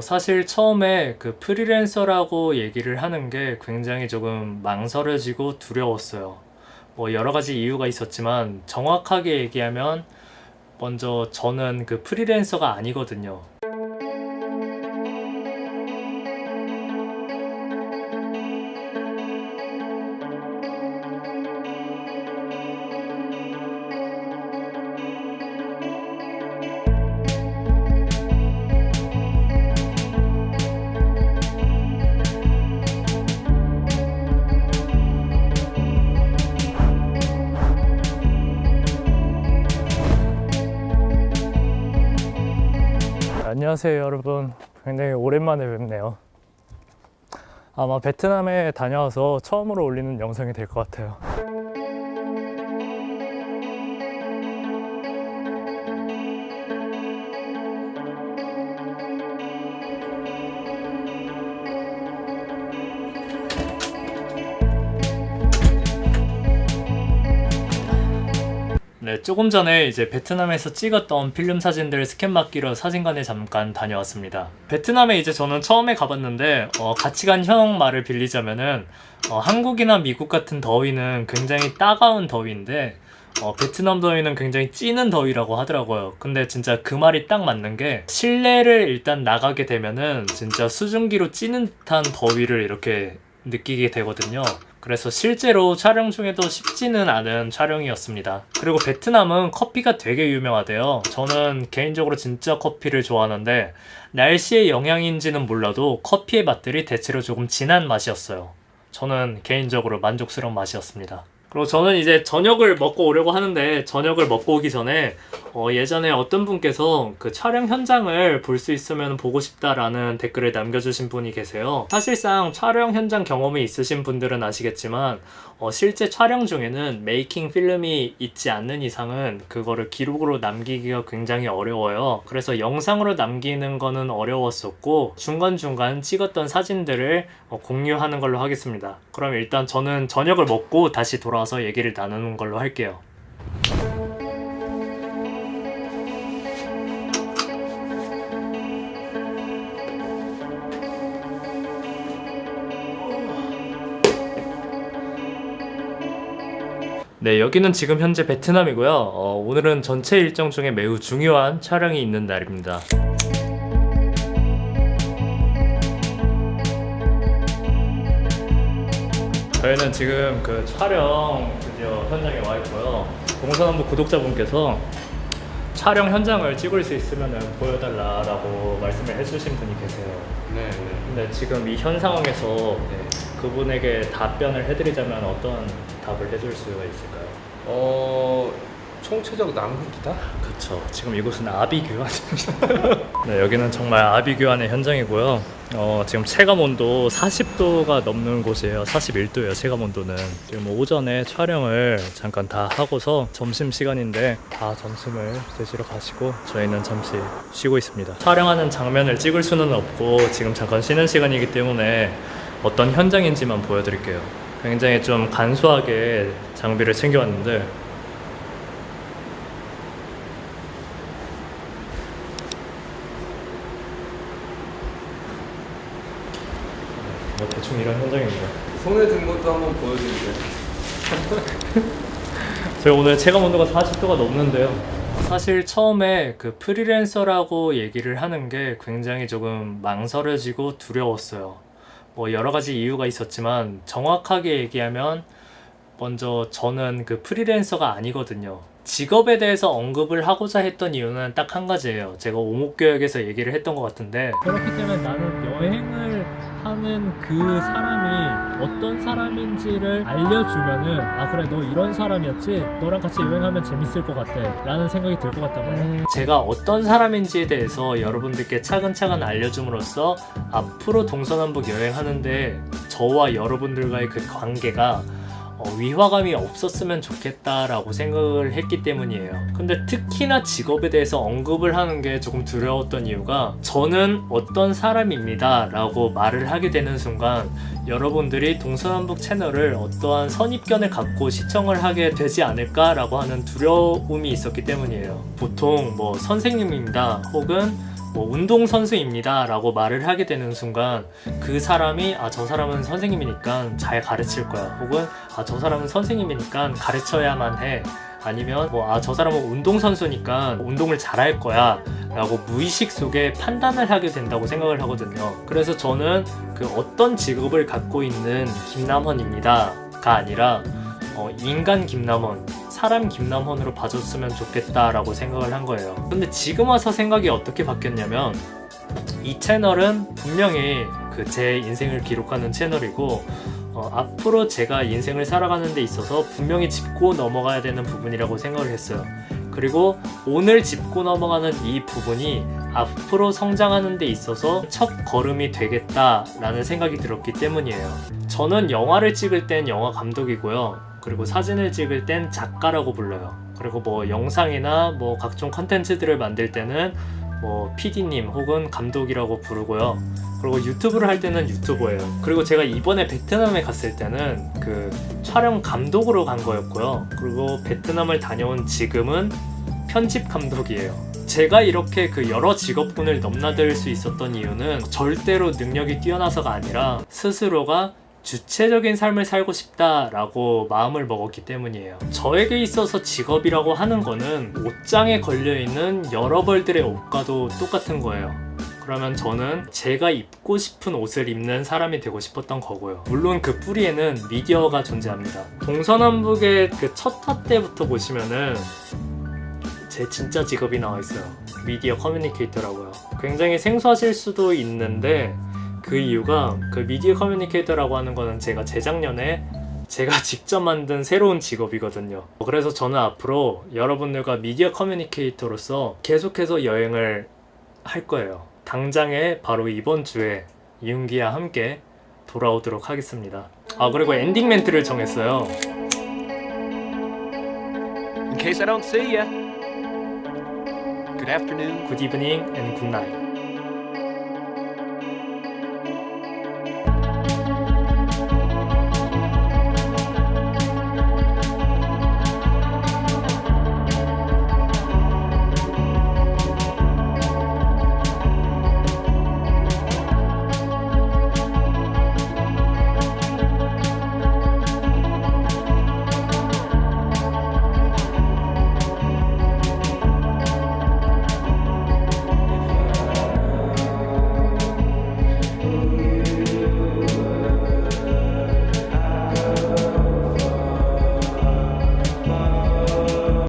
사실 처음에 그 프리랜서라고 얘기를 하는 게 굉장히 조금 망설여지고 두려웠어요. 뭐 여러 가지 이유가 있었지만 정확하게 얘기하면 먼저 저는 그 프리랜서가 아니거든요. 안녕하세요 여러분, 굉장히 오랜만에 뵙네요. 아마 베트남에 다녀와서 처음으로 올리는 영상이 될 것 같아요. 네, 조금 전에 이제 베트남에서 찍었던 필름 사진들 스캔 맡기러 사진관에 잠깐 다녀왔습니다. 베트남에 이제 저는 처음에 가봤는데 같이 간 형 말을 빌리자면은 한국이나 미국 같은 더위는 굉장히 따가운 더위인데 베트남 더위는 굉장히 찌는 더위라고 하더라고요. 근데 진짜 그 말이 딱 맞는 게 실내를 일단 나가게 되면은 진짜 수증기로 찌는 듯한 더위를 이렇게 느끼게 되거든요. 그래서 실제로 촬영 중에도 쉽지는 않은 촬영이었습니다. 그리고 베트남은 커피가 되게 유명하대요. 저는 개인적으로 진짜 커피를 좋아하는데 날씨의 영향인지는 몰라도 커피의 맛들이 대체로 조금 진한 맛이었어요. 저는 개인적으로 만족스러운 맛이었습니다. 그리고 저는 이제 저녁을 먹고 오려고 하는데 저녁을 먹고 오기 전에 예전에 어떤 분께서 그 촬영 현장을 볼 수 있으면 보고 싶다라는 댓글을 남겨주신 분이 계세요. 사실상 촬영 현장 경험이 있으신 분들은 아시겠지만 실제 촬영 중에는 메이킹 필름이 있지 않는 이상은 그거를 기록으로 남기기가 굉장히 어려워요. 그래서 영상으로 남기는 거는 어려웠었고 중간중간 찍었던 사진들을 공유하는 걸로 하겠습니다. 그럼 일단 저는 저녁을 먹고 다시 돌아와서 얘기를 나누는 걸로 할게요. 네, 여기는 지금 현재 베트남이고요. 오늘은 전체 일정 중에 매우 중요한 촬영이 있는 날입니다. 저희는 지금 그 촬영 드디어 현장에 와 있고요. 동서남북 구독자분께서 촬영 현장을 찍을 수 있으면 보여달라고 말씀을 해주신 분이 계세요. 네. 근데 지금 이 현 상황에서 그분에게 답변을 해드리자면 어떤 답을 해줄 수가 있을까요? 총체적 난국이다? 그쵸. 지금 이곳은 아비규환입니다. 네, 여기는 정말 아비규환의 현장이고요. 지금 체감온도 40도가 넘는 곳이에요. 41도예요, 체감온도는. 지금 오전에 촬영을 잠깐 다 하고서 점심시간인데 다 점심을 드시러 가시고 저희는 잠시 쉬고 있습니다. 촬영하는 장면을 찍을 수는 없고 지금 잠깐 쉬는 시간이기 때문에 어떤 현장인지만 보여드릴게요. 굉장히 좀 간소하게 장비를 챙겨왔는데 뭐 대충 이런 현장입니다. 손에 든 것도 한번 보여드릴게요. 저희 오늘 체감 온도가 40도가 넘는데요. 사실 처음에 그 프리랜서라고 얘기를 하는 게 굉장히 조금 망설여지고 두려웠어요. 뭐 여러 가지 이유가 있었지만 정확하게 얘기하면 먼저 저는 그 프리랜서가 아니거든요. 직업에 대해서 언급을 하고자 했던 이유는 딱 한 가지예요. 제가 오목교육에서 얘기를 했던 것 같은데 그렇기 때문에 나는 여행을 하는 그 사람이 어떤 사람인지를 알려주면은 아 그래 너 이런 사람이었지? 너랑 같이 여행하면 재밌을 것 같아 라는 생각이 들 것 같단 말이에요. 제가 어떤 사람인지에 대해서 여러분들께 차근차근 알려줌으로써 앞으로 동서남북 여행하는데 저와 여러분들과의 그 관계가 위화감이 없었으면 좋겠다라고 생각을 했기 때문이에요. 근데 특히나 직업에 대해서 언급을 하는 게 조금 두려웠던 이유가 저는 어떤 사람입니다 라고 말을 하게 되는 순간 여러분들이 동서남북 채널을 어떠한 선입견을 갖고 시청을 하게 되지 않을까 라고 하는 두려움이 있었기 때문이에요. 보통 뭐 선생님입니다 혹은 뭐 운동선수입니다 라고 말을 하게 되는 순간 그 사람이 저 사람은 선생님이니까 잘 가르칠 거야, 혹은 저 사람은 선생님이니까 가르쳐야만 해, 아니면 저 사람은 운동선수니까 운동을 잘할 거야 라고 무의식 속에 판단을 하게 된다고 생각을 하거든요. 그래서 저는 그 어떤 직업을 갖고 있는 김남헌입니다 가 아니라 인간 김남헌, 사람 김남헌으로 봐줬으면 좋겠다라고 생각을 한 거예요. 근데 지금 와서 생각이 어떻게 바뀌었냐면, 이 채널은 분명히 그 제 인생을 기록하는 채널이고 앞으로 제가 인생을 살아가는 데 있어서 분명히 짚고 넘어가야 되는 부분이라고 생각을 했어요. 그리고 오늘 짚고 넘어가는 이 부분이 앞으로 성장하는 데 있어서 첫 걸음이 되겠다라는 생각이 들었기 때문이에요. 저는 영화를 찍을 땐 영화 감독이고요. 그리고 사진을 찍을 땐 작가라고 불러요. 그리고 뭐 영상이나 뭐 각종 컨텐츠들을 만들 때는 뭐 PD님 혹은 감독이라고 부르고요. 그리고 유튜브를 할 때는 유튜버예요. 그리고 제가 이번에 베트남에 갔을 때는 그 촬영 감독으로 간 거였고요. 그리고 베트남을 다녀온 지금은 편집 감독이에요. 제가 이렇게 그 여러 직업군을 넘나들 수 있었던 이유는 절대로 능력이 뛰어나서가 아니라 스스로가 주체적인 삶을 살고 싶다라고 마음을 먹었기 때문이에요. 저에게 있어서 직업이라고 하는 거는 옷장에 걸려있는 여러 벌들의 옷과도 똑같은 거예요. 그러면 저는 제가 입고 싶은 옷을 입는 사람이 되고 싶었던 거고요. 물론 그 뿌리에는 미디어가 존재합니다. 동서남북의 그 첫 화 때부터 보시면은 제 진짜 직업이 나와 있어요. 미디어 커뮤니케이터라고요. 굉장히 생소하실 수도 있는데 그 이유가, 그 미디어 커뮤니케이터라고 하는 거는 제가 재작년에 제가 직접 만든 새로운 직업이거든요. 그래서 저는 앞으로 여러분들과 미디어 커뮤니케이터로서 계속해서 여행을 할 거예요. 당장에 바로 이번 주에 이윤기와 함께 돌아오도록 하겠습니다. 그리고 엔딩 멘트를 정했어요. In case I don't see ya, good afternoon. Good evening and good night.